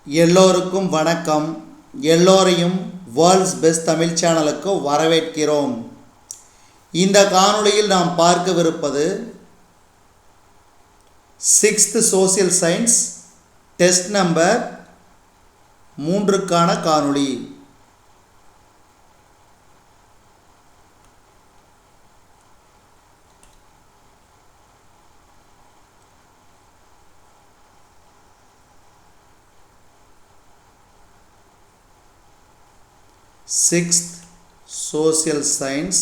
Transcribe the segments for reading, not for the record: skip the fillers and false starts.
எல்லோருக்கும் வணக்கம். எல்லோரையும் வேர்ல்ட்ஸ் பெஸ்ட் தமிழ் சேனலுக்கு வரவேற்கிறோம். இந்த காணொளியில் நாம் பார்க்கவிருப்பது 6th social science test number 3க்கான காணொளி. Sixth Social Science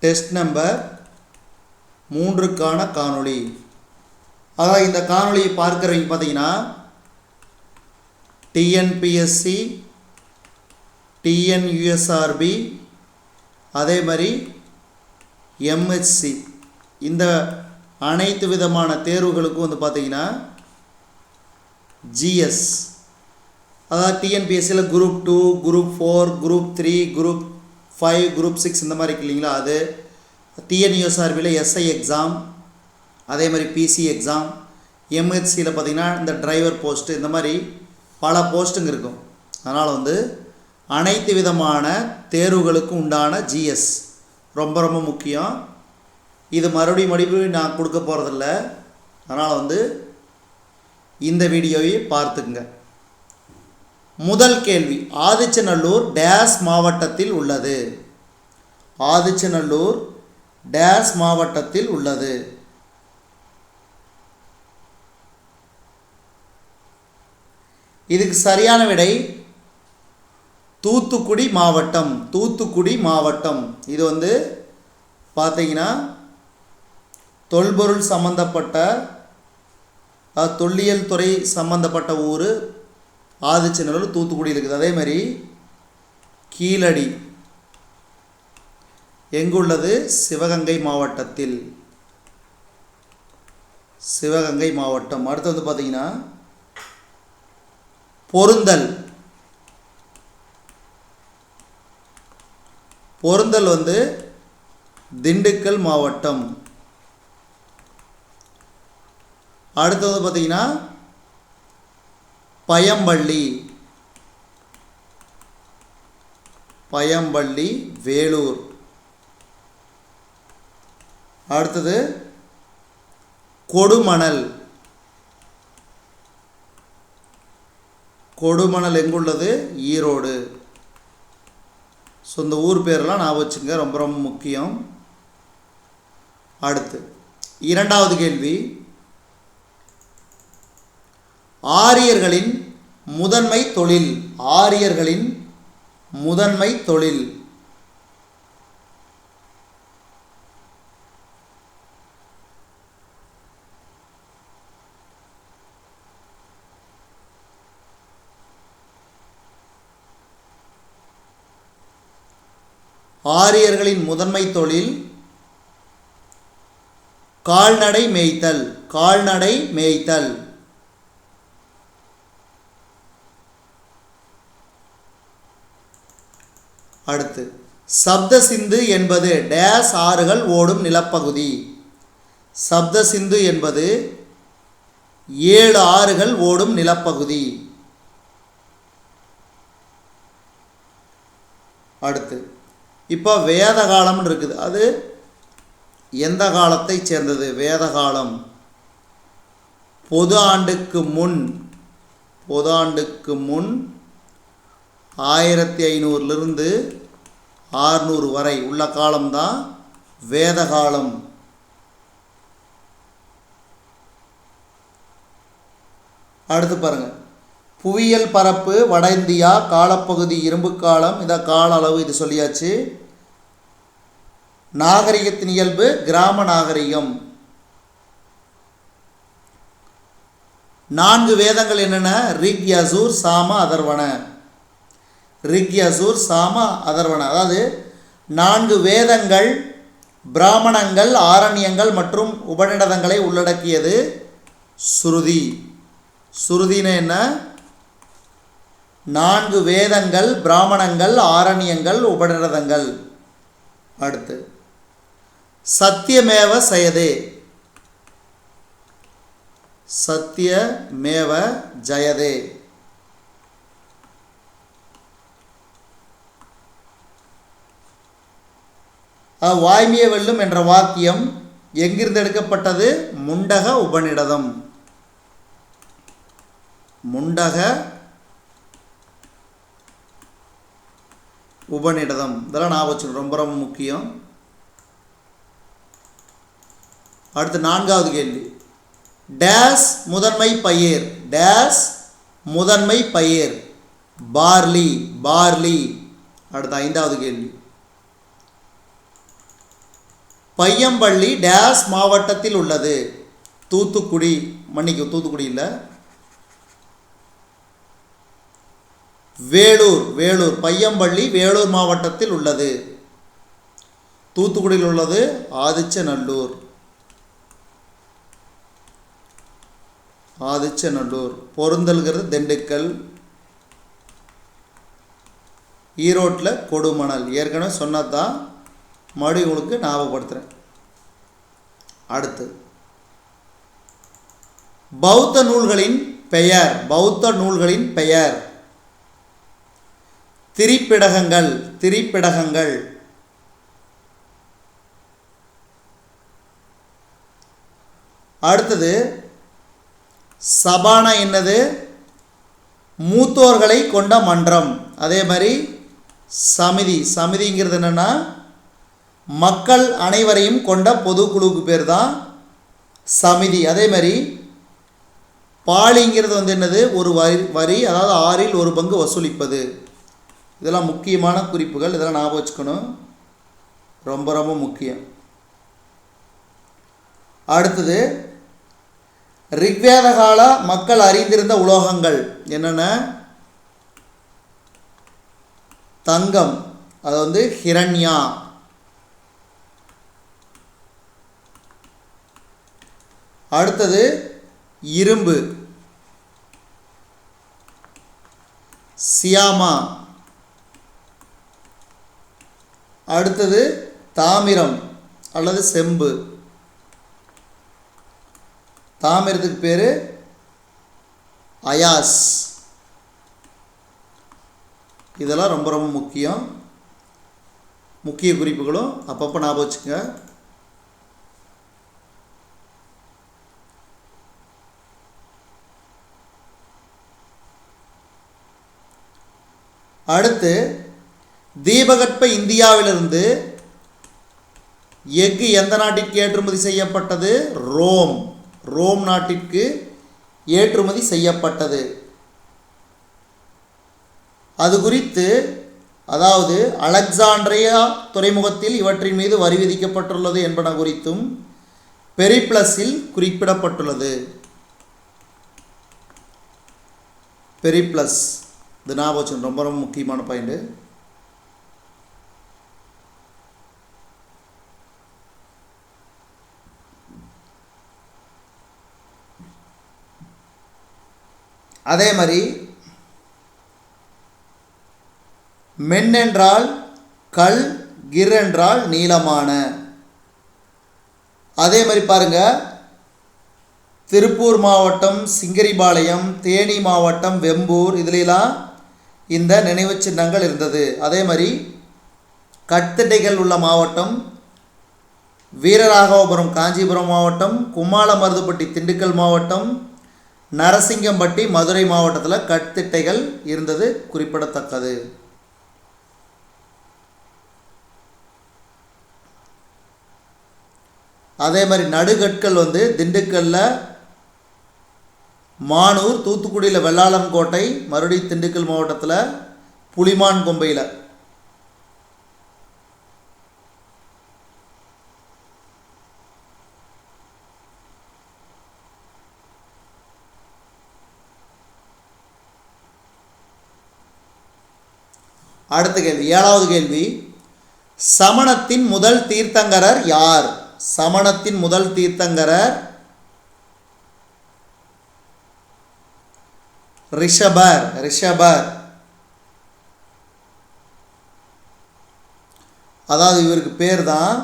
Test Number 3க்கான காணொளி. அதாவது இந்த காணொளியை பார்க்குறவங்க பார்த்தீங்கன்னா டிஎன்பிஎஸ்சி, டிஎன்யூஎஸ்ஆர்பி, அதே மாதிரி எம்ஹெச்சி, இந்த அனைத்து விதமான தேர்வுகளுக்கும் பார்த்தீங்கன்னா ஜிஎஸ், அதாவது டிஎன்பிஎஸ்சியில் group 2, group 4, group 3, group 5, group 6 இந்த மாதிரி இருக்கு இல்லைங்களா. அது டிஎன்யூஎஸ்ஆர்பியில் எஸ்ஐ எக்ஸாம், அதே மாதிரி பிசி எக்ஸாம், எம்ஹெச்சியில் பார்த்திங்கன்னா இந்த டிரைவர் போஸ்ட்டு, இந்த மாதிரி பல போஸ்ட்டுங்க இருக்கும். அதனால் அனைத்து விதமான தேர்வுகளுக்கும் உண்டான ஜிஎஸ் ரொம்ப ரொம்ப முக்கியம். இது மறுபடியும் நான் கொடுக்க போகிறதில்ல. அதனால் இந்த வீடியோவை பார்த்துக்குங்க. முதல் கேள்வி, ஆதிச்சநல்லூர் டேஸ் மாவட்டத்தில் உள்ளது. ஆதிச்சநல்லூர் டேஸ் மாவட்டத்தில் உள்ளது. இதுக்கு சரியான விடை தூத்துக்குடி மாவட்டம். தூத்துக்குடி மாவட்டம். இது பார்த்தீங்கன்னா தொல்பொருள் சம்பந்தப்பட்ட தொல்லியல் துறை சம்பந்தப்பட்ட ஊர் ஆதிச்சநல்லூர், தூத்துக்குடி இருக்குது. அதே மாதிரி கீழடி எங்குள்ளது? சிவகங்கை மாவட்டத்தில். சிவகங்கை மாவட்டம். அடுத்து பார்த்தீங்கன்னா பொருந்தல். பொருந்தல் திண்டுக்கல் மாவட்டம். அடுத்தது பார்த்தீங்கன்னா பயம்பள்ளி. பயம்பள்ளி வேலூர். அடுத்தது கொடுமணல். கொடுமணல் எங்குள்ளது? ஈரோடு. ஸோ இந்த ஊர் பேரெல்லாம் நான் வச்சுங்க, ரொம்ப ரொம்ப முக்கியம். அடுத்து இரண்டாவது கேள்வி, ஆரியர்களின் முதன்மை தொழில். ஆரியர்களின் முதன்மை தொழில். ஆரியர்களின் முதன்மை தொழில் கால்நடை மேய்த்தல். கால்நடை மேய்த்தல். அடுத்து சப்தசிந்து என்பது டேஸ் ஆறுகள் ஓடும் நிலப்பகுதி. சப்தசிந்து என்பது 7 ஆறுகள் ஓடும் நிலப்பகுதி. அடுத்து இப்போ வேத காலம்னு இருக்குது. அது எந்த காலத்தை சேர்ந்தது? வேத காலம் பொது ஆண்டுக்கு முன். பொது ஆண்டுக்கு முன் 1500லிருந்து 600 வரை உள்ள காலம்தான் வேத காலம். அடுத்து பாருங்க, புவியியல் பரப்பு வட இந்தியா, காலப்பகுதி இரும்பு காலம், இதை கால அளவு இது சொல்லியாச்சு. நாகரிகத்தின் இயல்பு கிராம நாகரிகம். 4 வேதங்கள் என்னென்ன? ரிக், யஜூர், சாம, அதர்வண. ரிக், யஜூர், சாம, அதர்வண. அதாவது 4 வேதங்கள் பிராமணங்கள், ஆரண்யங்கள் மற்றும் உபநிடதங்களை உள்ளடக்கியது ஸ்ருதி. ஸ்ருதின்னு என்ன? 4 வேதங்கள், பிராமணங்கள், ஆரண்யங்கள், உபநிடதங்கள். அடுத்து சத்தியமேவ சயதே. சத்யமேவ ஜயதே. வாய்மையை வெல்லும் என்ற வாக்கியம் எங்கிருந்து எடுக்கப்பட்டது? முண்டக உபநிடதம். முண்டக உபநிடதம். இதெல்லாம் ஞாபகம் வச்சுக்கணும், ரொம்ப ரொம்ப முக்கியம். அடுத்து 4வது கேள்வி. டேஸ் முதன்மை பயிர். டேஸ் முதன்மை பயிர். பார்லி. பார்லி. அடுத்து 5வது கேள்வி. பையம்பள்ளி டேஸ் மாவட்டத்தில் உள்ளது? தூத்துக்குடி. தூத்துக்குடி இல்லை, வேலூர். வேலூர். பையம்பள்ளி வேலூர் மாவட்டத்தில் உள்ளது. தூத்துக்குடியில் உள்ளது ஆதிச்சநல்லூர். ஆதிச்சநல்லூர். பொருந்தல்கிறது திண்டுக்கல். ஈரோட்டில் கொடுமணல். ஏற்கனவே சொன்னதான், மறுபடியும் உங்களுக்கு ஞாபகப்படுத்துகிறேன். அடுத்து பௌத்த நூல்களின் பெயர். பௌத்த நூல்களின் பெயர். திரிப்பிடகங்கள். திரிப்பிடகங்கள். அடுத்தது சபானா என்னது? மூத்தோர்களை கொண்ட மன்றம். அதே மாதிரி சமிதி. சமிதிங்கிறது என்னென்னா மக்கள் அனைவரையும் கொண்ட பொதுக்குழுவுக்கு பேர் தான் சமிதி. அதே மாதிரி பாலிங்கிறது என்னது? ஒரு வரி, அதாவது 6இல் 1 பங்கு வசூலிப்பது. இதெல்லாம் முக்கியமான குறிப்புகள், இதெல்லாம் ஞாபகம் வச்சுக்கணும், ரொம்ப ரொம்ப முக்கியம். அடுத்தது ரிக்வேத கால மக்கள் அறிந்திருந்த உலோகங்கள் என்னென்ன? தங்கம், அது ஹிரண்யா. அடுத்தது இரும்பு, சியாமா. அடுத்தது தாமிரம் அல்லது செம்பு. தாமிரத்துக்கு பேர் அயாஸ். இதெல்லாம் ரொம்ப ரொம்ப முக்கியம், முக்கிய குறிப்புகளும் அப்பப்போ ஞாபகம் வச்சுங்க. அடுத்து தீபகற்ப இந்தியாவிலிருந்து எஃகு எந்த நாட்டிற்கு ஏற்றுமதி செய்யப்பட்டது? ரோம். ரோம் நாட்டிற்கு ஏற்றுமதி செய்யப்பட்டது. அது குறித்து, அதாவது அலெக்சாண்ட்ரியா துறைமுகத்தில் இவற்றின் மீது வரி விதிக்கப்பட்டுள்ளது என்பன குறித்தும் பெரிப்ளஸில் குறிப்பிடப்பட்டுள்ளது. பெரிப்ளஸ், இது ஞாபகம், ரொம்ப ரொம்ப முக்கியமான பாயிண்ட். அதே மாதிரி மென் என்றால் கல், கிர் என்றால் நீளமான. அதே மாதிரி பாருங்க, திருப்பூர் மாவட்டம் சிங்கரிபாளையம், தேனி மாவட்டம் வெம்பூர், இதிலெல்லாம் இந்த நினைவு சின்னங்கள் இருந்தது. அதே மாதிரி கட்திட்டைகள் உள்ள மாவட்டம் வீரராகவபுரம் காஞ்சிபுரம் மாவட்டம், கும்மாளமருதுப்பட்டி திண்டுக்கல் மாவட்டம், நரசிங்கம்பட்டி மதுரை மாவட்டத்தில் கட்திட்டைகள் இருந்தது குறிப்பிடத்தக்கது. அதே மாதிரி நடுகற்கள் திண்டுக்கல்லில் மானூர், தூத்துக்குடியில் வெள்ளாளன் கோட்டை, மறுபடியும் திண்டுக்கல் மாவட்டத்தில் புலிமான் கொம்பையில். அடுத்த கேள்வி, 7வது கேள்வி. சமணத்தின் முதல் தீர்த்தங்கரர் யார்? சமணத்தின் முதல் தீர்த்தங்கரர் ரிஷபர். ரிஷபர், அதாவது இவருக்கு பேர் தான்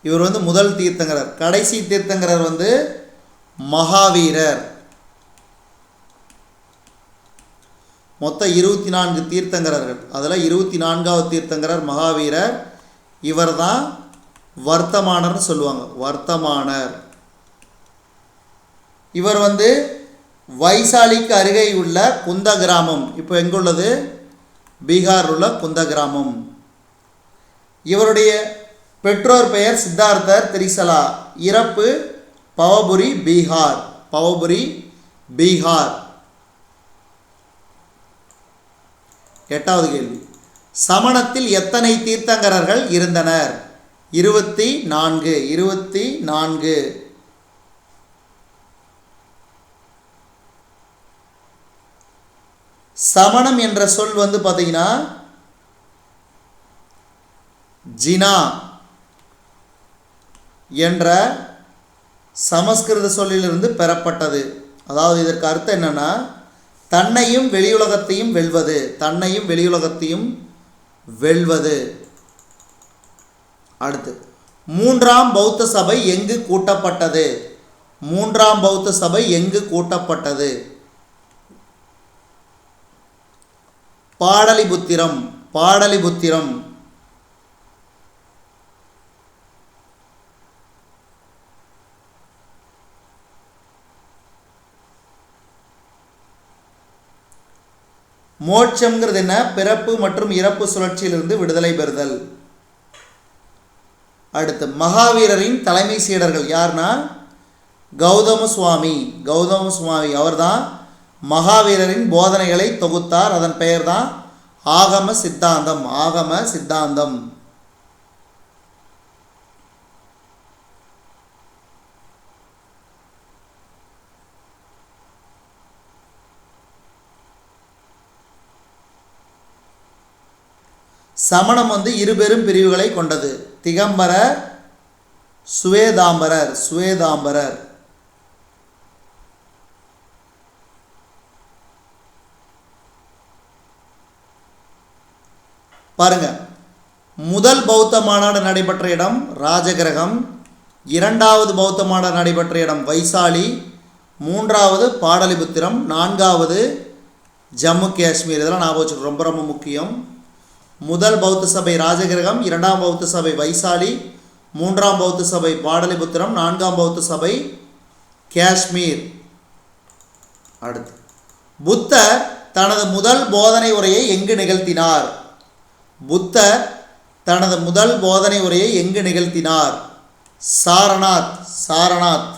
இவர் வந்து முதல் தீர்த்தங்கரர். கடைசி தீர்த்தங்கரர் வந்து மகாவீரர். மொத்தம் 24 தீர்த்தங்கரர்கள். அதில் 24வது தீர்த்தங்கரர் மகாவீரர். இவர் தான் வர்த்தமானர்னு சொல்லுவாங்க. வர்த்தமானர். இவர் வந்து வைசாலிக்கு அருகே உள்ள குந்த கிராமம், இப்போ எங்குள்ளது? பீகார் உள்ள குந்த கிராமம். இவருடைய பெற்றோர் பெயர் சித்தார்த்தர் திரிசலா. இறப்பு பவபுரி, பீகார். பவபுரி, பீகார். 8வது கேள்வி. சமணத்தில் எத்தனை தீர்த்தங்கரர்கள் இருந்தனர்? 24. 24. சமணம் என்ற சொல் வந்து பார்த்தீங்கன்னா ஜினா என்ற சமஸ்கிருத சொல்லிலிருந்து பெறப்பட்டது. அதாவது இதற்கு அர்த்தம் என்னன்னா, தன்னையும் வெளியுலகத்தையும் வெல்வது. தன்னையும் வெளியுலகத்தையும் வெல்வது. அடுத்து, 3ஆம் பௌத்த சபை எங்கு கூட்டப்பட்டது? 3ஆம் பௌத்த சபை எங்கு கூட்டப்பட்டது? பாடலிபுத்திரம். பாடலிபுத்திரம். மோட்சம்ங்கிறது என்ன? பிறப்பு மற்றும் இறப்பு சுழற்சியிலிருந்து விடுதலை பெறுதல். அடுத்து, மகாவீரரின் தலைமை சீடர்கள் யார்னா? கௌதம சுவாமி. கௌதம சுவாமி அவர்தான் மகாவீரரின் போதனைகளை தொகுத்தார். அதன் பெயர் தான் ஆகம சித்தாந்தம். ஆகம சித்தாந்தம். சமணம் வந்து இருபெரும் பிரிவுகளை கொண்டது. திகம்பரர், சுவேதாம்பரர். சுவேதாம்பரர். பாருங்க, முதல் பௌத்த மாநாடு நடைபெற்ற இடம் ராஜகிரகம், 2வது பௌத்த மாநாடு நடைபெற்ற இடம் வைசாலி, 3வது பாடலிபுத்திரம், 4வது ஜம்மு காஷ்மீர். இதெல்லாம் ஞாபகம் வச்சுக்கணும், ரொம்ப ரொம்ப முக்கியம். முதல் பௌத்த சபை ராஜகிரகம், 2ஆம் பௌத்த சபை வைசாலி, 3ஆம் பௌத்த சபை பாடலிபுத்திரம், 4ஆம் பௌத்த சபை காஷ்மீர். அடுத்து, புத்தர் தனது முதல் போதனை உரையை எங்கு நிகழ்த்தினார்? புத்தர் தனது முதல் போதனை உரையை எங்கு நிகழ்த்தினார்? சாரநாத். சாரநாத்.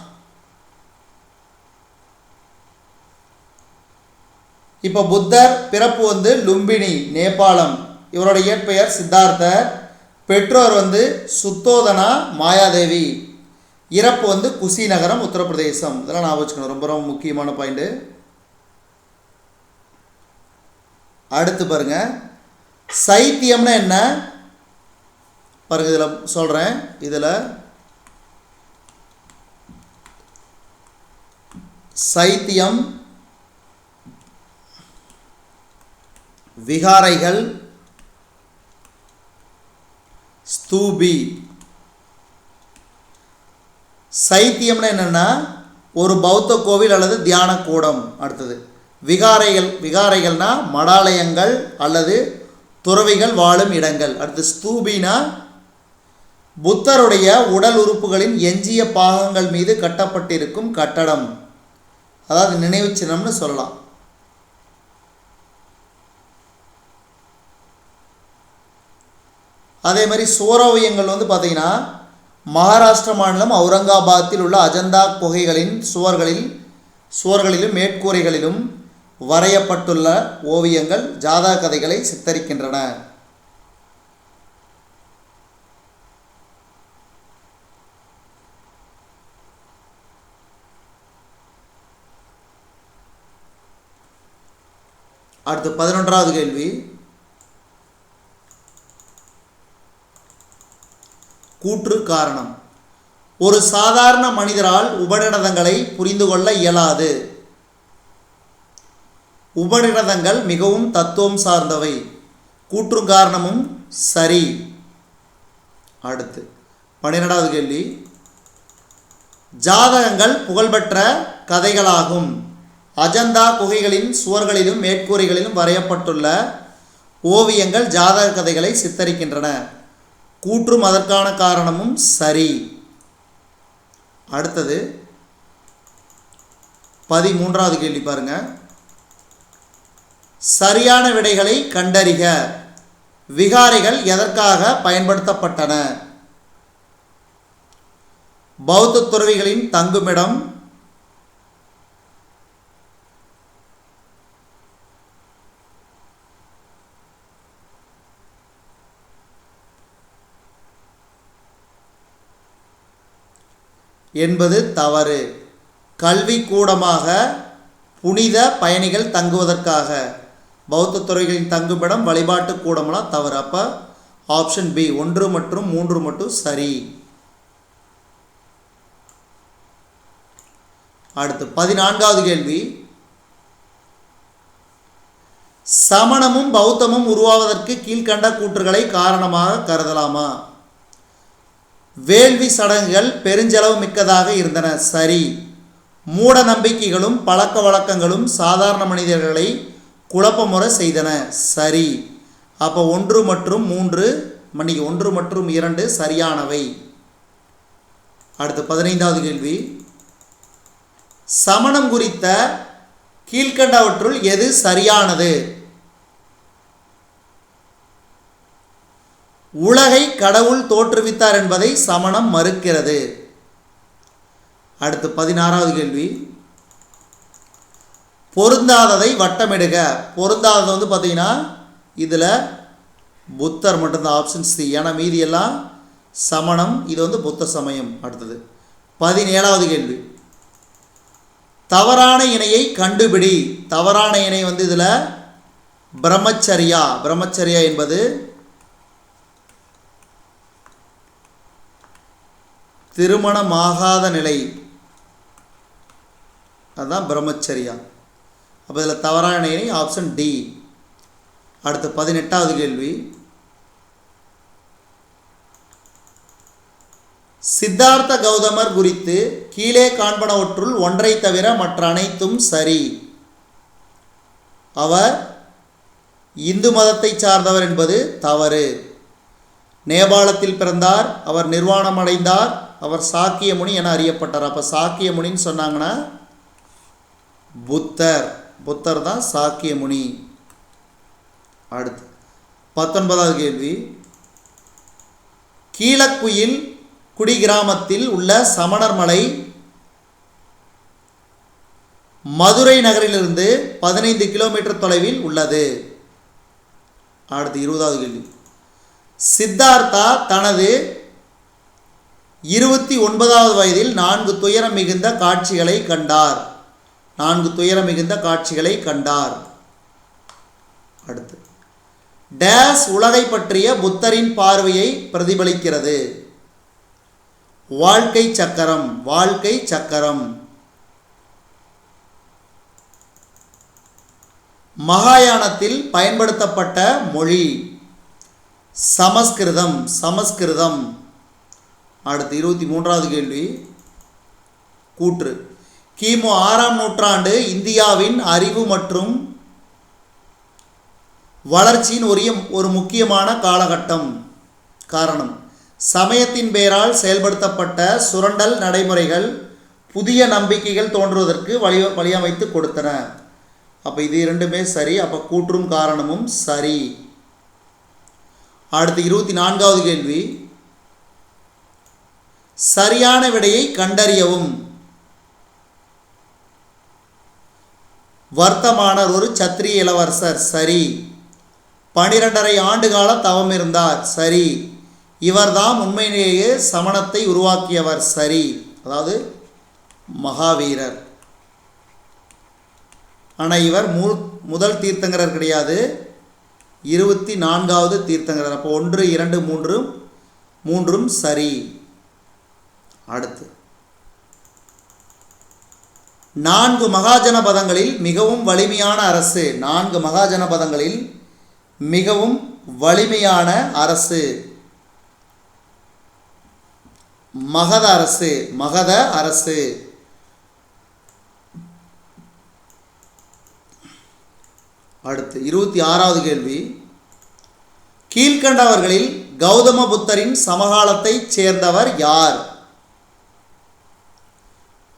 இப்போ புத்தர் பிறப்பு வந்து லும்பினி, நேபாளம். இவரோட இயற்பெயர் சித்தார்த்தர். பெற்றோர் வந்து சுத்தோதனா, மாயாதேவி. இறப்பு வந்து குசிநகரம், உத்தரப்பிரதேசம். இதெல்லாம் நான் வச்சுக்கணும், ரொம்ப ரொம்ப முக்கியமான பாயிண்ட். அடுத்து பாருங்க, சைத்தியம்னா என்ன? பாருங்க, இதில் சொல்கிறேன். இதில் சைத்தியம், விகாரைகள், ஸ்தூபி. சைத்தியம்னா என்னென்னா ஒரு பௌத்த கோவில் அல்லது தியான கூடம். அடுத்தது விகாரைகள். விகாரைகள்னா மடாலயங்கள் அல்லது துறவிகள் வாழும் இடங்கள். அடுத்து ஸ்தூபினா புத்தருடைய உடல் உறுப்புகளின் எஞ்சிய பாகங்கள் மீது கட்டப்பட்டிருக்கும் கட்டடம், அதாவது நினைவு சின்னம்னு சொல்லலாம். அதே மாதிரி சுவரோவியங்கள் வந்து பார்த்திங்கன்னா மகாராஷ்டிர மாநிலம் அவுரங்காபாத்தில் உள்ள அஜந்தா குகைகளின் சுவர்களிலும் மேற்கூரைகளிலும் வரையப்பட்டுள்ள ஓவியங்கள் ஜாதக கதைகளை சித்தரிக்கின்றன. அடுத்து 11வது கேள்வி. கூற்று காரணம். ஒரு சாதாரண மனிதரால் உபநிடதங்களை புரிந்து கொள்ள இயலாது. உபநிடதங்கள் மிகவும் தத்துவம் சார்ந்தவை. கூற்றும் காரணமும் சரி. அடுத்து 12வது கேள்வி, ஜாதகங்கள் புகழ்பெற்ற கதைகளாகும். அஜந்தா குகைகளின் சுவர்களிலும் மேற்கூரைகளிலும் வரையப்பட்டுள்ள ஓவியங்கள் ஜாதக கதைகளை சித்தரிக்கின்றன. கூற்றும் அதற்கான காரணமும் சரி. அடுத்தது 13வது கேள்வி பாருங்க. சரியான விடைகளை கண்டறிக. விகாரைகள் எதற்காக பயன்படுத்தப்பட்டன? பௌத்த துறவிகளின் தங்குமிடம், என்பது தவறு. கல்வி கூடமாக, புனித பயணிகள் தங்குவதற்காக. பௌத்த துறவிகளின் தங்குமிடம், வழிபாட்டு கூடமெல்லாம் தவறு. அப்போ ஆப்ஷன் பி 1 மற்றும் 3 மட்டும் சரி. அடுத்து 14வது கேள்வி, சமணமும் பௌத்தமும் உருவாவதற்கு கீழ்கண்ட கூற்றுகளை காரணமாக கருதலாமா? வேள்வி சடங்குகள் பெருஞ்செலவு மிக்கதாக இருந்தன. சரி. மூட நம்பிக்கைகளும் பழக்க வழக்கங்களும் சாதாரண மனிதர்களை குழப்பமுற செய்தன. சரி. அப்போ 1 மற்றும் 2 சரியானவை. அடுத்து 15வது கேள்வி, சமணம் குறித்த கீழ்கண்டவற்றுள் எது சரியானது? உலகை கடவுள் தோற்றுவித்தார் என்பதை சமணம் மறுக்கிறது. அடுத்து 16வது கேள்வி, பொருந்தாததை வட்டமிடுக. பொருந்தாதது பார்த்தீங்கன்னா இதில் புத்தர் மட்டும்தான், ஆப்ஷன் சி. ஏன்னா மீதி எல்லாம் சமணம், இது புத்த சமயம். அடுத்தது 17வது கேள்வி, தவறான இணையை கண்டுபிடி. தவறான இணை இதில் பிரம்மச்சரியா. பிரம்மச்சரியா என்பது திருமணமாகாத நிலை, அதுதான் பிரம்மச்சரியா. அப்போ இதில் தவறான இணை ஆப்ஷன் டி. அடுத்து 18வது கேள்வி, சித்தார்த்த கௌதமர் குறித்து கீழே காண்பனவற்றுள் ஒன்றை தவிர மற்ற அனைத்தும் சரி. அவர் இந்து மதத்தை சார்ந்தவர் என்பது தவறு. நேபாளத்தில் பிறந்தார், அவர் நிர்வாணம் அடைந்தார், அவர் சாக்கிய முனி என அறியப்பட்டார். அப்போ சாக்கிய முனின்னு சொன்னாங்கன்னா புத்தர் தான் சாக்கிய முனி. அடுத்து 19வது கேள்வி, கீழக்குயில் குடிகிராமத்தில் உள்ள சமணர் மலை மதுரை நகரிலிருந்து 15 கிலோமீட்டர் தொலைவில் உள்ளது. அடுத்து 20வது கேள்வி, சித்தார்த்தா தனது 29வது வயதில் 4 துயரம் மிகுந்த காட்சிகளை கண்டார். 4 துயரம் மிகுந்த காட்சிகளை கண்டார். அடுத்து டேஸ் உலகை பற்றிய புத்தரின் பார்வையை பிரதிபலிக்கிறது. வாழ்க்கை சக்கரம். வாழ்க்கை சக்கரம். மகாயானத்தில் பயன்படுத்தப்பட்ட மொழி சமஸ்கிருதம். சமஸ்கிருதம். அடுத்து 23வது கேள்வி, கூற்று. கிமு 6ஆம் நூற்றாண்டு இந்தியாவின் அறிவு மற்றும் வளர்ச்சியின் ஒரு முக்கியமான காலகட்டம். காரணம், சமயத்தின் பெயரால் செயல்படுத்தப்பட்ட சுரண்டல் நடைமுறைகள் புதிய நம்பிக்கைகள் தோன்றுவதற்கு வழியமைத்து கொடுத்தன. அப்போ இது இரண்டுமே சரி. அப்போ கூற்றும் காரணமும் சரி. அடுத்து 24வது கேள்வி, சரியான விடையை கண்டறியவும். வர்த்தமானர் ஒரு சத்திரிய இளவரசர். சரி. 12.5 ஆண்டு கால தவம் இருந்தார். சரி. இவர்தான் உண்மையிலேயே சமணத்தை உருவாக்கியவர். சரி. அதாவது மகாவீரர். ஆனால் இவர் முதல் தீர்த்தங்கரர் கிடையாது, 24வது தீர்த்தங்கரர். அப்போ 1, 2, 3 சரி. அடுத்து 4 மகாஜனபதங்களில் மிகவும் வலிமையான அரசு. 4 மகாஜனபதங்களில் மிகவும் வலிமையான அரசு. மகத அரசு, மகத அரசு. அடுத்து 26வது கேள்வி. கீழ்கண்டவர்களில் கௌதம புத்தரின் சமகாலத்தைச் சேர்ந்தவர் யார்?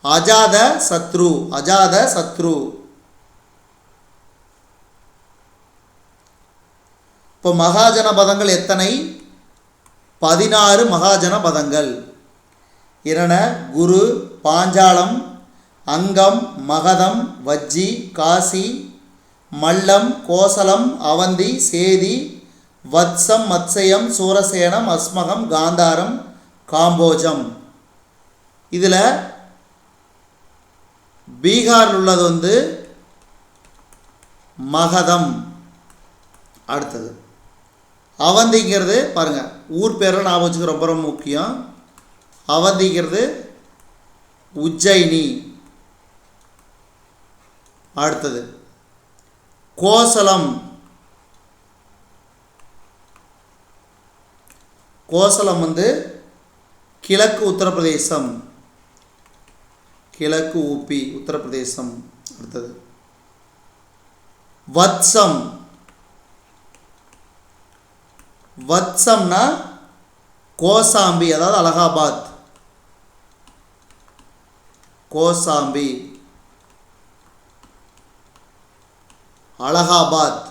அஜாத சத்ரு, அஜாத சத்ரு. இப்போ மகாஜன பதங்கள் எத்தனை? 16 மகாஜன பதங்கள். என்னென்ன? குரு, பாஞ்சாலம், அங்கம், மகதம், வஜ்ஜி, காசி, மல்லம், கோசலம், அவந்தி, சேதி, வத்சம், மத்சயம், சூரசேனம், அஸ்மகம், காந்தாரம், காம்போஜம். இதில் பீகாரில் உள்ளது மகதம். அடுத்தது அவந்திங்கிறது பாருங்கள், ஊர் பேரெல்லாம் ஞாபகம் வச்சுக்க ரொம்ப ரொம்ப முக்கியம். அவந்திங்கிறது உஜ்ஜயினி. அடுத்தது கோசலம், கோசலம் கிழக்கு உத்தரப்பிரதேசம், கிழக்கு ஊபி உத்தரப்பிரதேசம். அடுத்தது வத்சம், வத்சம்னா கோசாம்பி, அதாவது அலகாபாத், கோசாம்பி, அலகாபாத்.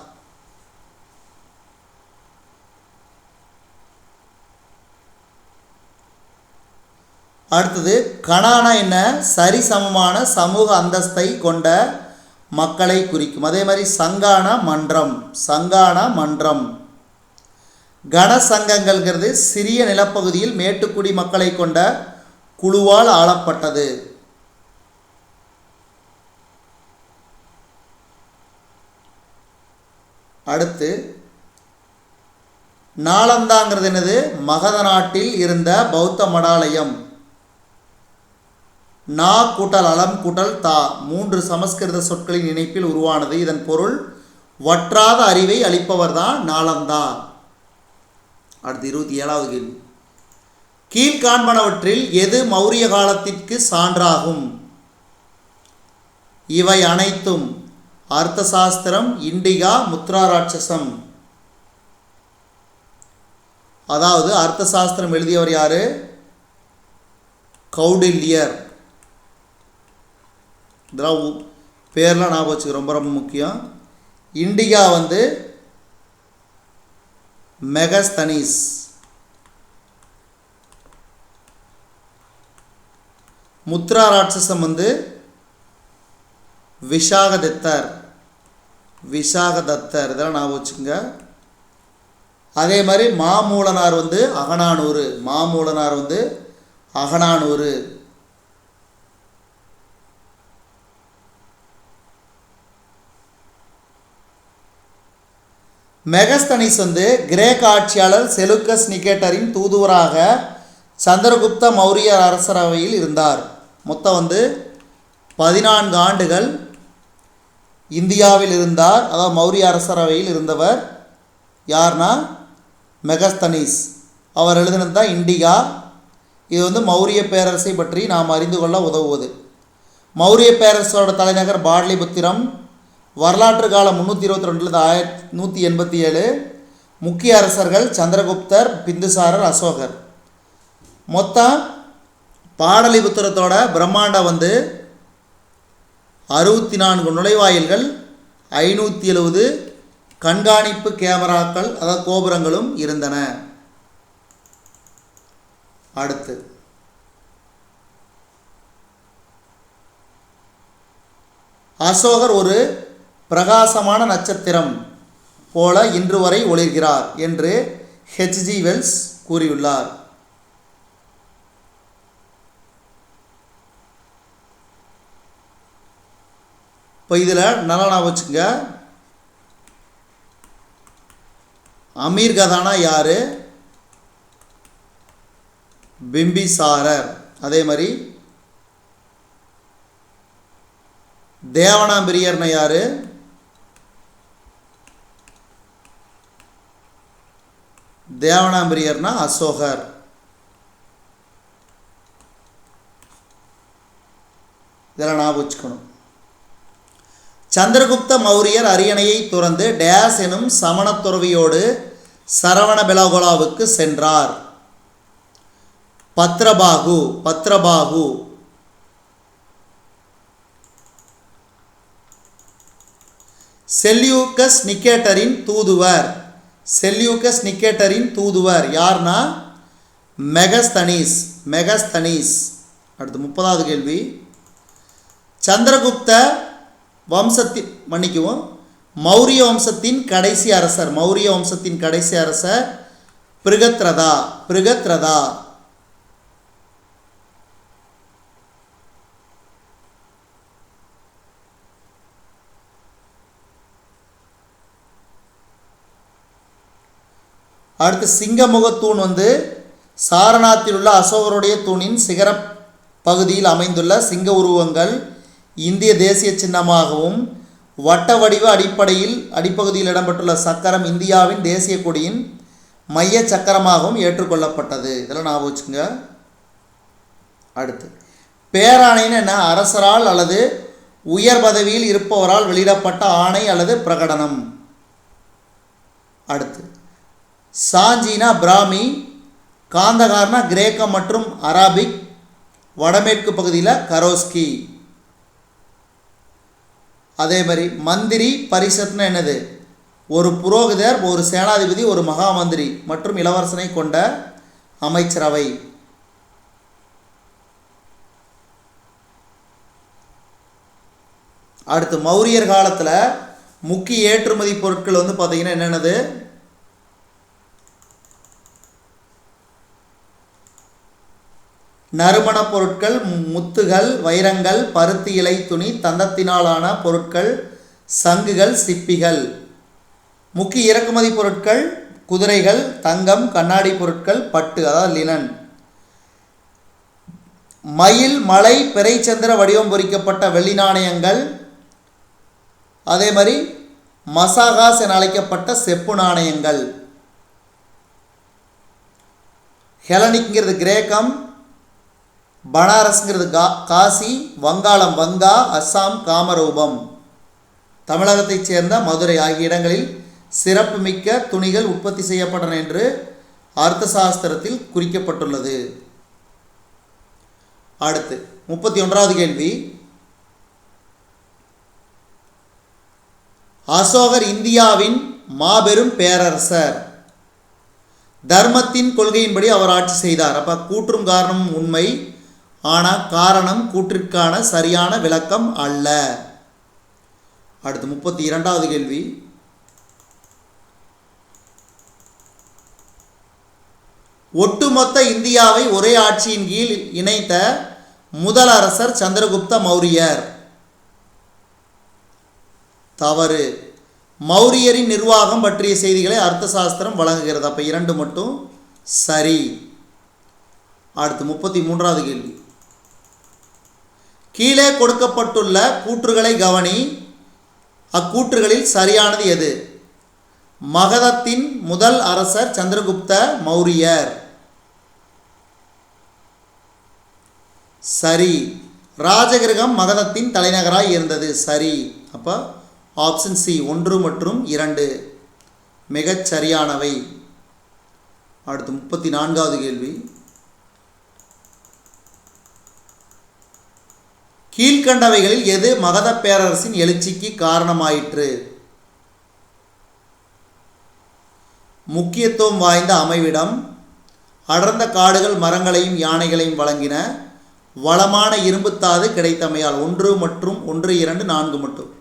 அடுத்தது கணானா என்ன? சரிசமமான சமூக அந்தஸ்தை கொண்ட மக்களை குறிக்கும். அதே மாதிரி சங்கான மன்றம், சங்கான மன்றம். கனசங்கங்கள்ங்கிறது சிறிய நிலப்பகுதியில் மேட்டுக்குடி மக்களை கொண்ட குழுவால் ஆளப்பட்டது. அடுத்து நாலந்தாங்கிறது என்னது? மகத நாட்டில் இருந்த பௌத்த மடாலயம். நா கூட்டல் அலம் கூட்டல் தா 3 சமஸ்கிருத சொற்களின் இணைப்பில் உருவானது. இதன் பொருள் வற்றாத அறிவை அளிப்பவர் தான் நாலந்தா. அடுத்து 27வது கேள்வி. கீழ்காண்பனவற்றில் எது மௌரிய காலத்திற்கு சான்றாகும்? இவை அனைத்தும் அர்த்தசாஸ்திரம், இண்டிகா, முத்ராராட்சசம். அதாவது அர்த்தசாஸ்திரம் எழுதியவர் யாரு? கௌடில்யர். இதெல்லாம் பேர்லாம் ஞாபகம் வச்சுக்க ரொம்ப ரொம்ப முக்கியம். இண்டிகா மெகஸ்தனிஸ். முத்ராராட்சசம் விஷாகதத்தர், விஷாகதத்தர். இதெல்லாம் ஞாபகம் வச்சுக்கோங்க. அதே மாதிரி மாமூலனார் அகநானூறு, மாமூலனார் அகநானூறு. மெகஸ்தனிஸ் கிரேக்க ஆட்சியாளர் செலுக்கஸ் நிகேட்டரின் தூதுவராக சந்திரகுப்த மௌரிய அரசரவையில் இருந்தார். மொத்தம் 14 ஆண்டுகள் இந்தியாவில் இருந்தார். அதாவது மௌரிய அரசரவையில் இருந்தவர் யார்னா மெகஸ்தனிஸ். அவர் எழுதினது தான் இண்டிகா. இது மௌரிய பேரரசை பற்றி நாம் அறிந்து கொள்ள உதவுவது. மௌரிய பேரரசோட தலைநகர் பாடலிபுத்திரம். வரலாற்று காலம் 322 1187. முக்கிய அரசர்கள் சந்திரகுப்தர், பிந்துசாரர், அசோகர். மொத்தம் பாடலிபுத்திரத்தோட பிரம்மாண்டம் 64 நுழைவாயில்கள், 570 கண்காணிப்பு கேமராக்கள், அதாவது கோபுரங்களும் இருந்தன. அடுத்து அசோகர் ஒரு பிரகாசமான நட்சத்திரம் போல இன்று வரை ஒளிர்கிறார் என்று ஹெச்ஜி வெல்ஸ் கூறியுள்ளார். இப்போ இதில் நல்லா வச்சுங்க. அமீர்கதானா யார்? பிம்பிசாரர். அதே மாதிரி தேவனாம்பிரியர்னா யார்? தேவனாம்பிரியர்னா அசோகர். இதெல்லாம் ஞாபகம் வச்சுக்கணும். சந்திரகுப்த மௌரியர் அரியணையை துறந்து டேஸ் எனும் சமண துறவியோடு சரவண பெலகோலாவுக்கு சென்றார். பத்ரபாகு. பத்ரபாகு செல்யூக்கஸ் நிக்கேட்டரின் தூதுவர். செல்யூக்கஸ் நிக்கேட்டரின் தூதுவர் யார்னா மெகஸ்தனீஸ். மெகஸ்தனீஸ். அடுத்து 30வது கேள்வி. சந்திரகுப்த வம்சத்தின் மன்னிக்கவும் மௌரிய வம்சத்தின் கடைசி அரசர். மௌரிய வம்சத்தின் கடைசி அரசர் பிருகத்ரதா. பிருகத்ரதா. அடுத்து சிங்கமுகத்தூண் சாரநாத்தில் உள்ள அசோகருடைய தூணின் சிகர பகுதியில் அமைந்துள்ள சிங்க உருவங்கள் இந்திய தேசிய சின்னமாகவும் வட்ட வடிவ அடிப்பகுதியில் இடம்பெற்றுள்ள சக்கரம் இந்தியாவின் தேசிய கொடியின் மைய சக்கரமாகவும் ஏற்றுக்கொள்ளப்பட்டது. இதெல்லாம் ஞாபகம் வச்சுங்க. அடுத்து பேராணைன்னு என்ன? அரசரால் அல்லது உயர் பதவியில் இருப்பவரால் வெளியிடப்பட்ட ஆணை அல்லது பிரகடனம். அடுத்து சாஞ்சினா பிராமி, காந்தகார்னா கிரேக்கம் மற்றும் அராபிக், வடமேற்கு பகுதியில் கரோஸ்கி. அதே மாதிரி மந்திரி பரிஷத்னா என்னது? ஒரு புரோகிதர், ஒரு சேனாதிபதி, ஒரு மகா மந்திரி மற்றும் இளவரசனை கொண்ட அமைச்சரவை. அடுத்து மௌரியர் காலத்தில் முக்கிய ஏற்றுமதி பொருட்கள் பார்த்தீங்கன்னா என்னென்னது? நறுமண பொருட்கள், முத்துகள், வைரங்கள், பருத்தி இலை துணி, தந்தத்தினாலான பொருட்கள், சங்குகள், சிப்பிகள். முக்கிய இறக்குமதி பொருட்கள் குதிரைகள், தங்கம், கண்ணாடி பொருட்கள், பட்டு அதாவது லினன். மயில், மலை, பிறைச்சந்திர வடிவம் பொறிக்கப்பட்ட வெள்ளி நாணயங்கள். அதே மாதிரி மசாகாஸ் என அழைக்கப்பட்ட செப்பு நாணயங்கள். ஹெலனிக்ங்கிறது கிரேக்கம், பனாரஸ்ங்கிறது காசி, வங்காளம் வங்கா, அஸ்ஸாம் காமரூபம். தமிழகத்தைச் சேர்ந்த மதுரை ஆகிய இடங்களில் சிறப்புமிக்க துணிகள் உற்பத்தி செய்யப்பட்டன என்று அர்த்த சாஸ்திரத்தில் குறிக்கப்பட்டுள்ளது. அடுத்து 31வது கேள்வி. அசோகர் இந்தியாவின் மாபெரும் பேரரசர். தர்மத்தின் கொள்கையின்படி அவர் ஆட்சி செய்தார். அப்போ கூற்றும் காரணமும் உண்மை, ஆனால் காரணம் கூற்றிற்கான சரியான விளக்கம் அல்ல. அடுத்து 32வது கேள்வி. ஒட்டுமொத்த இந்தியாவை ஒரே ஆட்சியின் கீழ் இணைத்த முதல் அரசர் சந்திரகுப்த மௌரியர். தவறு. மௌரியரின் நிர்வாகம் பற்றிய செய்திகளை அர்த்த சாஸ்திரம் வழங்குகிறது. அப்போ 2 மட்டும் சரி. அடுத்து 33வது கேள்வி. கீழே கொடுக்கப்பட்டுள்ள கூற்றுகளை கவனி. அக்கூற்றுகளில் சரியானது எது? மகதத்தின் முதல் அரசர் சந்திரகுப்த மௌரியர். சரி. ராஜகிரகம் மகதத்தின் தலைநகராய் இருந்தது. சரி. அப்போ ஆப்ஷன் சி 1 மற்றும் 2 மிகச் சரியானவை. அடுத்து 34வது கேள்வி. கீழ்கண்டவைகளில் எது மகத பேரரசின் எழுச்சிக்கு காரணமாயிற்று? முக்கியத்துவம் வாய்ந்த அமைவிடம், அடர்ந்த காடுகள் மரங்களையும் யானைகளையும் வழங்கின, வளமான இரும்புத்தாது கிடைத்தமையால். 1 மற்றும் 1, 2, 4 மட்டும்.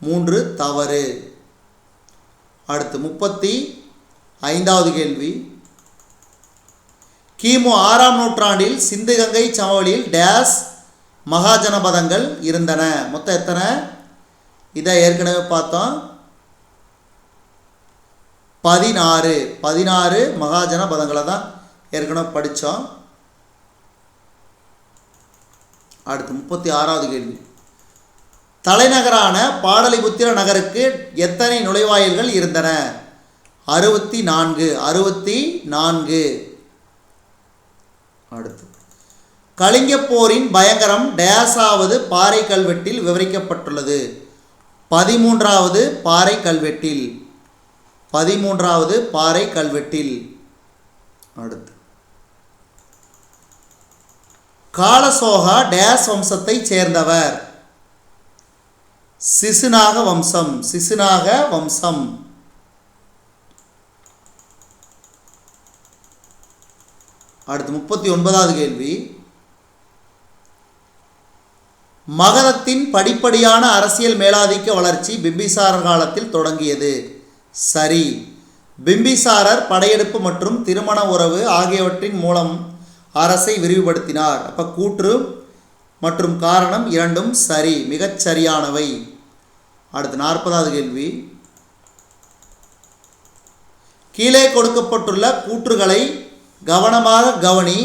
3 தவறு. அடுத்து 35வது கேள்வி. கிமு 6ஆம் நூற்றாண்டில் சிந்து கங்கை சமவெளியில் டேஸ் மகாஜனபதங்கள் இருந்தன. மொத்தம் எத்தனை? இதை ஏற்கனவே பார்த்தோம். 16 மகாஜனபதங்களை தான் ஏற்கனவே படித்தோம். அடுத்து 36வது கேள்வி. தலைநகரான பாடலிபுத்திர நகருக்கு எத்தனை நுழைவாயில்கள் இருந்தன? 64. அடுத்து கலிங்கப் போரின் பயங்கரம் டேஸாவது பாறை கல்வெட்டில் விவரிக்கப்பட்டுள்ளது. 13வது பாறை கல்வெட்டில். 13வது பாறை கல்வெட்டில். அடுத்து காலசோகா டேஸ் வம்சத்தை சேர்ந்தவர். சிசுநாக வம்சம். சிசுநாக வம்சம். அடுத்து 39வது கேள்வி. மகதத்தின் படிப்படியான அரசியல் மேலாதிக்க வளர்ச்சி பிம்பிசாரர் காலத்தில் தொடங்கியது. சரி. பிம்பிசாரர் படையெடுப்பு மற்றும் திருமண உறவு ஆகியவற்றின் மூலம் அரசை விரிவுபடுத்தினார். அப்போ கூற்று மற்றும் காரணம் இரண்டும் சரி, மிகச் சரியானவை. அடுத்து 40வது கேள்வி. கீழே கொடுக்கப்பட்டுள்ள கூற்றுகளை கவனமாக கவனி.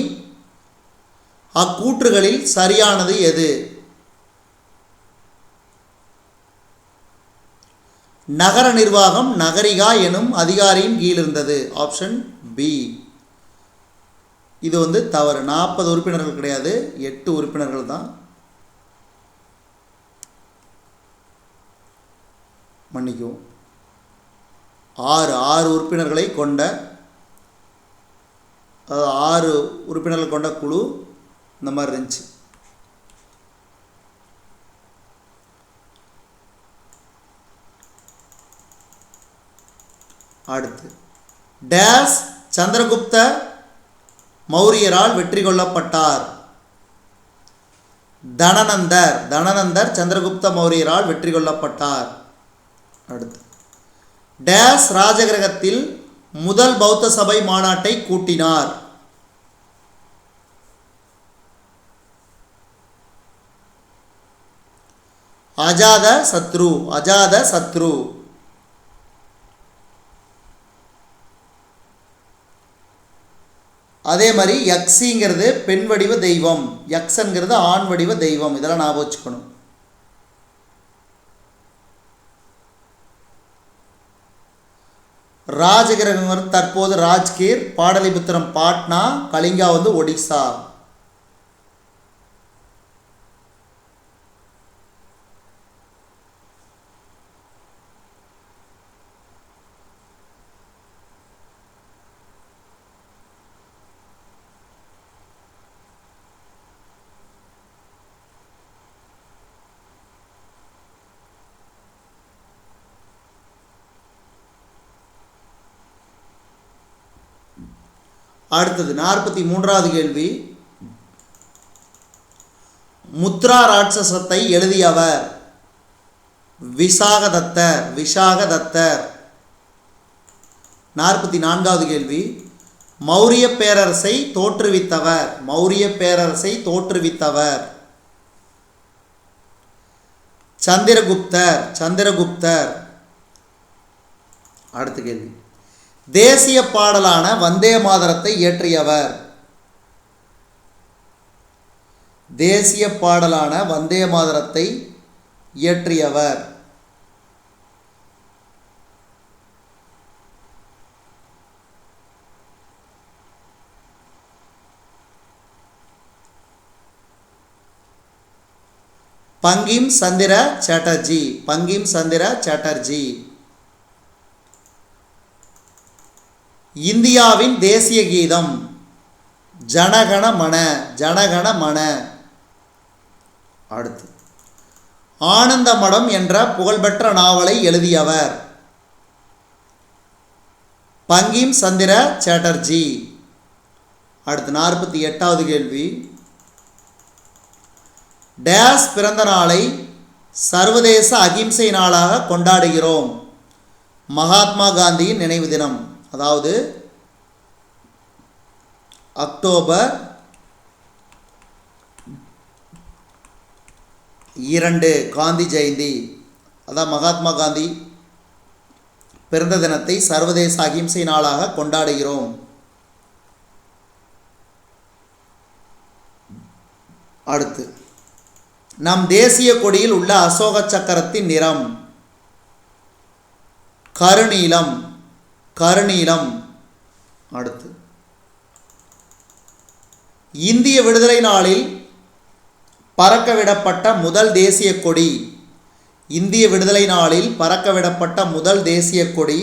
அக்கூற்றுகளில் சரியானது எது? நகர நிர்வாகம் நகரிகா எனும் அதிகாரியின் கீழ் இருந்தது. Option B. இது தவறு. 40 உறுப்பினர்கள் கிடையாது, 8 உறுப்பினர்கள் தான். மன்னிக்கவும், 6 உறுப்பினர்களை கொண்ட 6 உறுப்பினர்கள் கொண்ட குழு இந்த மாதிரி இருந்துச்சு. அடுத்து டேஸ் சந்திரகுப்த மௌரியரால் வெற்றி கொள்ளப்பட்டார். தனநந்தர் சந்திரகுப்த மௌரியரால் வெற்றி கொள்ளப்பட்டார். அடுத்து டேஸ் ராஜகிரகத்தில் முதல் பௌத்த சபை மாநாட்டை கூட்டினார். அஜாத சத்ரு. அதே மாதிரி யக்ஷிங்கிறது பெண் வடிவ தெய்வம், யக்ஷன்கிறது ஆண் வடிவ தெய்வம். இதெல்லாம் ஞாபகம் வச்சுக்கணும். ராஜகிரகம் தற்போது ராஜ்கீர், பாடலிபுத்திரம் பாட்னா, கலிங்கா ஒடிசா. அடுத்தது 43வது கேள்வி. முத்ரா ராட்சசத்தை எழுதியவர். விஷாகதத்தர். 44வது கேள்வி. மௌரிய பேரரசை தோற்றுவித்தவர். சந்திரகுப்தர். அடுத்த கேள்வி. தேசிய பாடலான வந்தே மாதரத்தை இயற்றியவர். பங்கிம் சந்திர சாட்டர்ஜி. இந்தியாவின் தேசிய கீதம் ஜனகணமன. அடுத்து ஆனந்தமடம் என்ற புகழ்பெற்ற நாவலை எழுதியவர். பங்கிம் சந்திர சாட்டர்ஜி. அடுத்து 48வது கேள்வி. டேஸ் பிறந்த நாளை சர்வதேச அகிம்சை நாளாக கொண்டாடுகிறோம். மகாத்மா காந்தியின் நினைவு தினம், அதாவது அக்டோபர் 2 காந்தி ஜெயந்தி. அதான் மகாத்மா காந்தி பிறந்த தினத்தை சர்வதேச அகிம்சை நாளாக கொண்டாடுகிறோம். அடுத்து நம் தேசிய கொடியில் உள்ள அசோக சக்கரத்தின் நிறம் கருநீலம். அடுத்து இந்திய விடுதலை நாளில் பறக்கவிடப்பட்ட முதல் தேசிய கொடி. இந்திய விடுதலை நாளில் பறக்கவிடப்பட்ட முதல் தேசிய கொடி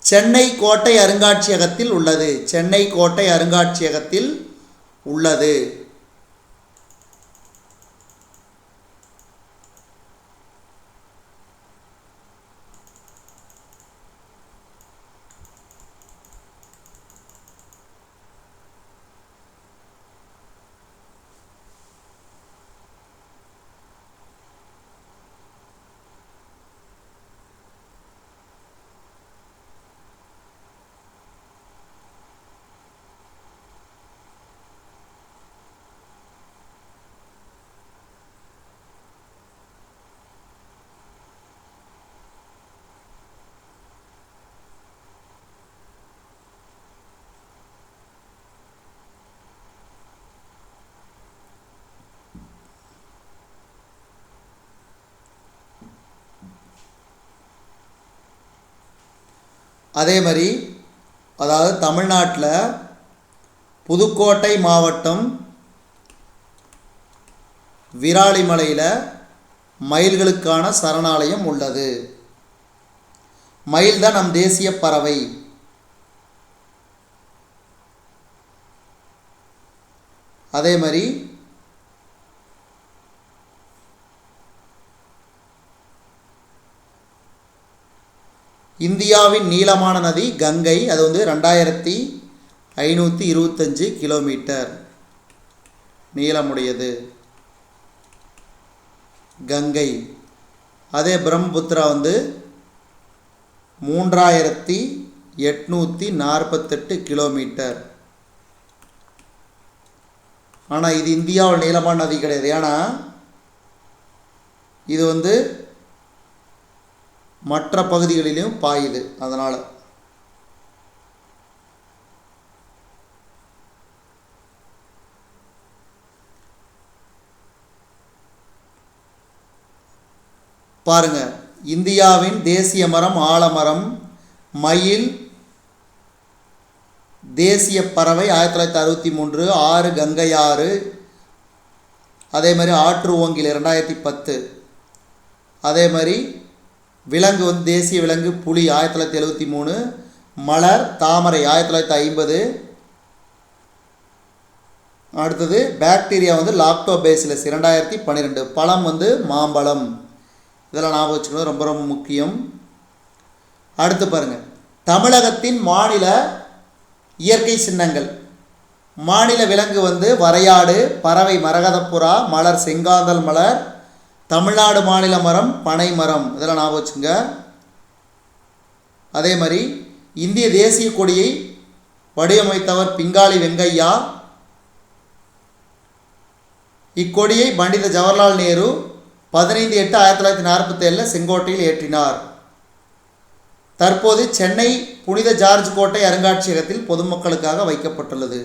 சென்னை கோட்டை அருங்காட்சியகத்தில் உள்ளது. சென்னை கோட்டை அருங்காட்சியகத்தில் உள்ளது. அதே மாதிரி அதாவது தமிழ்நாட்டில் புதுக்கோட்டை மாவட்டம் விராலிமலையில் மயில்களுக்கான சரணாலயம் உள்ளது. மயில் தான் நம் தேசிய பறவை. அதே மாதிரி இந்தியாவின் நீளமான நதி கங்கை. அது 2525 கிலோமீட்டர் நீளமுடையது கங்கை. அதே பிரம்மபுத்திரா 3848 கிலோமீட்டர். ஆனால் இது இந்தியாவில் நீளமான நதி கிடையாது. ஏன்னா இது மற்ற பகுதிகளிலும் பாயுது. அதனால் பாருங்க, இந்தியாவின் தேசிய மரம் ஆலமரம், மயில் தேசிய பறவை 1963, ஆறு கங்கை ஆறு. அதே மாதிரி ஆற்று ஓங்கில் 2010. அதே மாதிரி விலங்கு தேசிய விலங்கு புலி 1973, மலர் தாமரை 1950. அடுத்தது பாக்டீரியா லாக்டோபேசிலஸ் 2012. பழம் மாம்பழம். இதெல்லாம் ஞாபகம் வச்சுக்கணும், ரொம்ப ரொம்ப முக்கியம். அடுத்து பாருங்கள், தமிழகத்தின் மாநில இயற்கை சின்னங்கள். மாநில விலங்கு வரையாடு, பறவை மரகதப்புறா, மலர் செங்காந்தல் மலர், தமிழ்நாடு மாநில மரம் பனை மரம். இதெல்லாம் ஞாபகம் வச்சுங்க. அதே மாதிரி இந்திய தேசிய கொடியை வடிவமைத்தவர் பிங்காளி வெங்கையா. இக்கொடியை பண்டித ஜவஹர்லால் நேரு 15/8/1947 செங்கோட்டையில் ஏற்றினார். தற்போது சென்னை புனித ஜார்ஜ் கோட்டை அருங்காட்சியகத்தில் பொதுமக்களுக்காக வைக்கப்பட்டுள்ளது.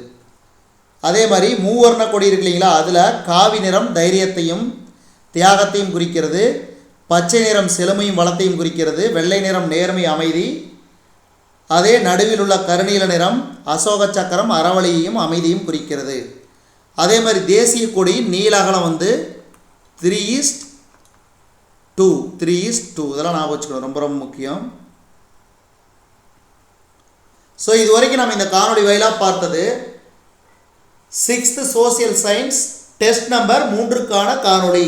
அதே மாதிரி மூவர்ண கொடி இருக்கு இல்லைங்களா, அதில் காவி நிறம் தைரியத்தையும் தியாகத்தையும் குறிக்கிறது, பச்சை நிறம் செழுமையும் வளத்தையும் குறிக்கிறது, வெள்ளை நிறம் நேர்மை அமைதி, அதே நடுவில் உள்ள கருநீல நிறம் அசோக சக்கரம் அறவழியையும் அமைதியும் குறிக்கிறது. அதே மாதிரி தேசிய கொடியின் நீள அகலம் 3:2. இதெல்லாம் ஞாபகம் வச்சுக்கணும், ரொம்ப ரொம்ப முக்கியம். ஸோ இது வரைக்கும் நம்ம இந்த காணொலி வாயிலாக பார்த்தது 6th social science test number 3க்கான காணொலி.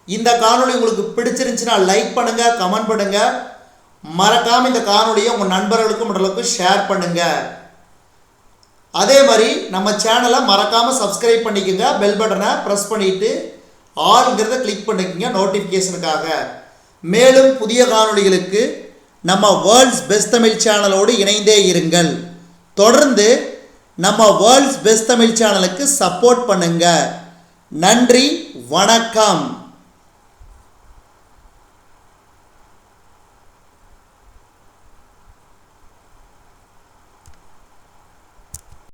இந்த காணொலி உங்களுக்கு பிடிச்சிருந்துச்சுன்னா லைக் பண்ணுங்கள், கமெண்ட் பண்ணுங்கள். மறக்காமல் இந்த காணொலியை உங்கள் நண்பர்களுக்கும் மற்றவர்களுக்கும் ஷேர் பண்ணுங்கள். அதே மாதிரி நம்ம சேனலை மறக்காமல் சப்ஸ்கிரைப் பண்ணிக்கோங்க. பெல் பட்டனை ப்ரெஸ் பண்ணிவிட்டு ஆல்ங்கிறத கிளிக் பண்ணிக்கோங்க நோட்டிஃபிகேஷனுக்காக. மேலும் புதிய காணொலிகளுக்கு நம்ம வேர்ல்ட்ஸ் பெஸ்ட் தமிழ் சேனலோடு இணைந்தே இருங்கள். தொடர்ந்து நம்ம வேர்ல்ட்ஸ் பெஸ்ட் தமிழ் சேனலுக்கு சப்போர்ட் பண்ணுங்கள். நன்றி, வணக்கம்.